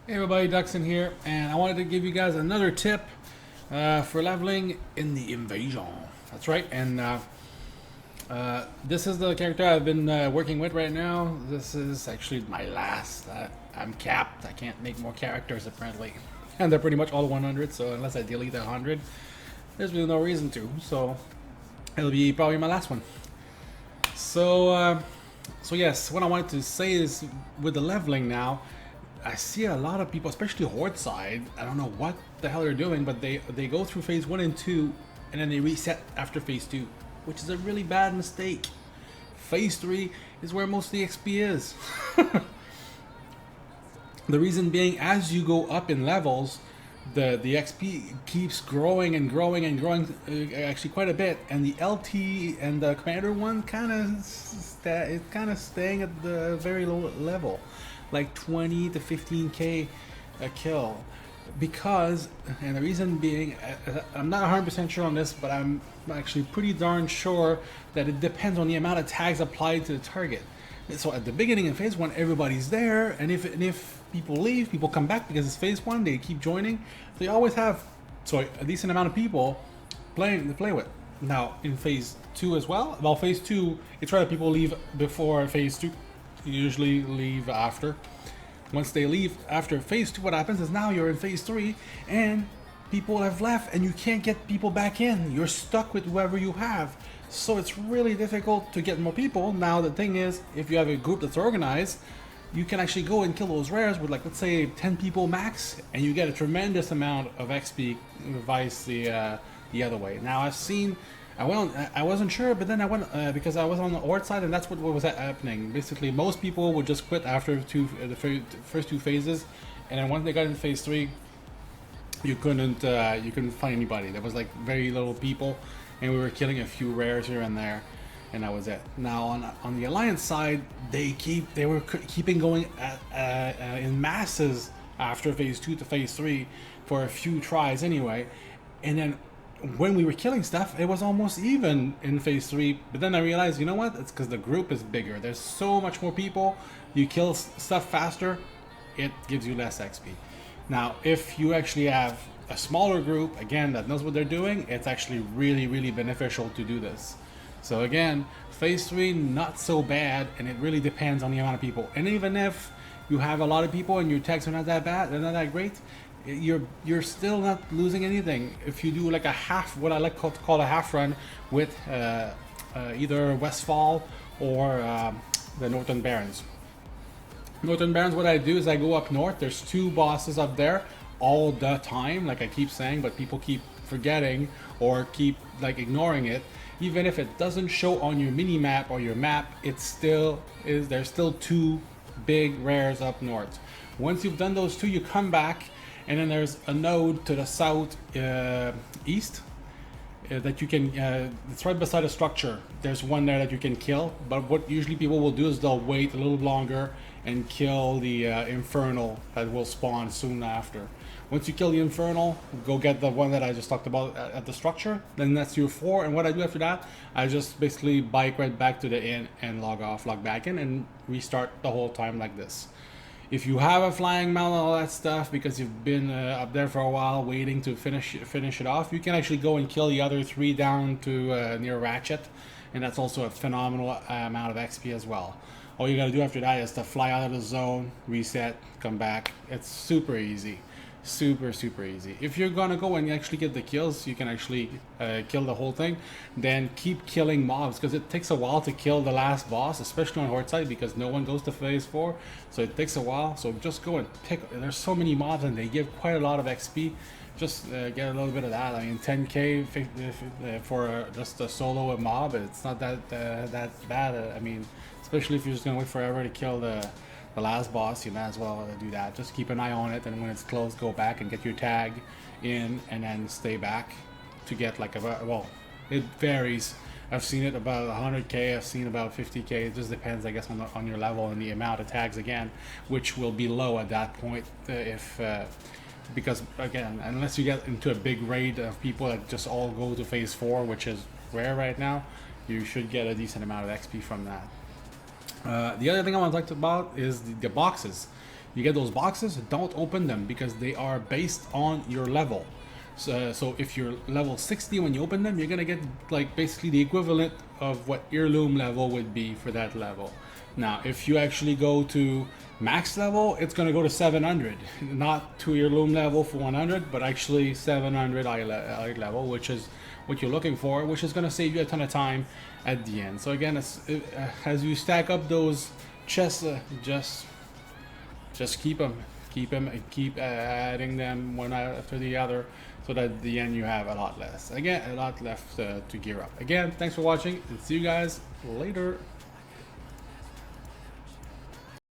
Hey everybody, DXUN here, and I wanted to give you guys another tip for leveling in the Invasion. That's right, and this is the character I've been working with right now. This is actually my last. I'm capped. I can't make more characters apparently, and they're pretty much all 100. So unless I delete 100, there's really no reason to. So it'll be probably my last one. So yes, what I wanted to say is with the leveling now. I see a lot of people, especially Horde side. I don't know what the hell they're doing, but they go through phase 1 and 2, and then they reset after phase 2, which is a really bad mistake. Phase 3 is where most of the XP is. The reason being, as you go up in levels, the XP keeps growing and growing and growing, actually quite a bit, and the LT and the Commander one kind of staying at the very low level, like 20 to 15k a kill, because, and the reason being, I'm not 100% sure on this, but I'm actually pretty darn sure that it depends on the amount of tags applied to the target. So at the beginning in phase 1, everybody's there, and if people leave, people come back because it's phase 1, they keep joining. They always have a decent amount of people to play with. Now in phase 2 as well, phase 2, it's rare that people leave before phase 2. You usually leave after. Once they leave after phase 2, what happens is now you're in phase 3 and people have left and you can't get people back in. You're stuck with whoever you have. So it's really difficult to get more people. Now the thing is, if you have a group that's organized, you can actually go and kill those rares with, like, let's say 10 people max, and you get a tremendous amount of XP vice the other way. Now I've seen, I wasn't sure, but then I went because I was on the Horde side, and that's what was happening. Basically, most people would just quit after the first 2 phases, and then once they got into phase 3, you couldn't find anybody. There was like very little people, and we were killing a few rares here and there, and that was it. Now on the Alliance side, they were keeping going in masses after phase 2 to phase 3 for a few tries anyway, and then when we were killing stuff, it was almost even in phase 3. But then I realized, you know what? It's because the group is bigger. There's so much more people. You kill stuff faster. It gives you less XP. Now, if you actually have a smaller group, again, that knows what they're doing, it's actually really, really beneficial to do this. So again, phase 3, not so bad, and it really depends on the amount of people. And even if you have a lot of people and your tags are not that bad, they're not that great, you're still not losing anything. If you do like a half, what I like to call a half run with either Westfall or the Northern Barrens. Northern Barrens, what I do is I go up north. There's 2 bosses up there all the time, like I keep saying, but people keep forgetting or keep like ignoring it. Even if it doesn't show on your mini map or your map, it still is. There's still 2 big rares up north. Once you've done those 2, you come back, and then there's a node to the south east that you can, it's right beside a structure. There's one there that you can kill, but what usually people will do is they'll wait a little longer and kill the Infernal that will spawn soon after. Once you kill the Infernal, go get the one that I just talked about at the structure, then that's your 4, and what I do after that, I just basically bike right back to the inn and log back in, and restart the whole time like this. If you have a flying mount and all that stuff, because you've been up there for a while waiting to finish it off, you can actually go and kill the other 3 down to near Ratchet, and that's also a phenomenal amount of XP as well. All you gotta do after that is to fly out of the zone, reset, come back. It's super easy. Super easy. If you're gonna go and actually get the kills, you can actually kill the whole thing, then keep killing mobs, because it takes a while to kill the last boss, especially on Horde side, because no one goes to phase 4, so it takes a while. So just go and pick. There's so many mobs and they give quite a lot of XP. Just get a little bit of that. I mean, 10k for just a solo mob, it's not that bad. I mean, especially if you're just gonna wait forever to kill the last boss, you might as well do that. Just keep an eye on it, and when it's closed, go back and get your tag in, and then stay back to get like well, it varies. I've seen it about 100k, I've seen about 50k. It just depends, I guess, on your level and the amount of tags again, which will be low at that point because again, unless you get into a big raid of people that just all go to phase 4, which is rare right now, you should get a decent amount of XP from that. The other thing I want to talk about is the boxes. you get those boxes, don't open them because they are based on your level. So if you're level 60 when you open them, you're gonna get like basically the equivalent of what heirloom level would be for that level. Now, if you actually go to max level, it's gonna go to 700, not to heirloom level for 100, but actually 700 eye level, which is what you're looking for, which is gonna save you a ton of time at the end. So again, as you stack up those chests, just keep them, and keep adding them one after the other, so that at the end you have a lot left to gear up. Again, thanks for watching, and see you guys later.